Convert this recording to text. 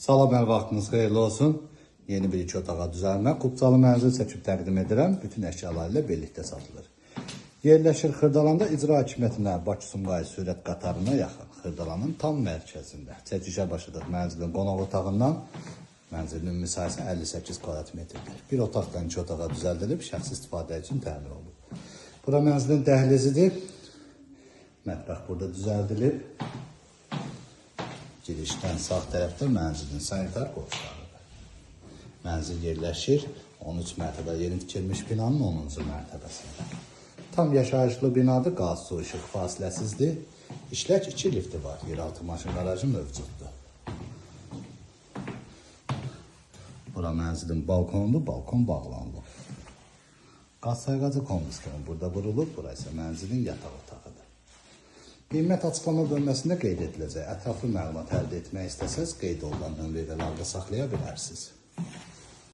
Salam, hər vaxtınız xeyirli olsun. Yeni bir iki otağa düzəlmə, Qubcalı mənzil çəkib təqdim edirəm. Bütün əşyalar ilə birlikdə satılır. Yerləşir Xırdalanda icra hakimiyyətinə Bakı-Sumqayıt sürət qatarına yaxın. Xırdalanın tam mərkəzində. Çəkişə başladıq mənzilin qonaq otağından. Mənzilin müsahisə 58 kvadrat metrdir. Bir otaqdan iki otağa düzəldilib, şəxsi istifadə üçün təmin olunub. Bura mənzilin dəhlizidir. Mətbəx burada düzəldilib. Girişdən sağ tərəfdə mənzilin sanitar qovuşlarıdır. Mənzil yerləşir 13 mərtəbə yeni tikilmiş binanın 10-cu mərtəbəsində. Tam yaşayışlı binadır, qaz, su, işıq fasiləsizdir. İşlək 2 lifti var, yeraltı maşın qarajı mövcuddur. Bura mənzilin balkonudur, balkon bağlanılıb. Qaz sayğacı kondisioner burada vurulub, bura isə mənzilin yataq otağıdır. Qiymət açıqlama bölməsində qeyd ediləcək. Ətraflı məlumat əldə etmək istəsəz, qeyd olunan nömrələrdə saxlaya bilərsiniz.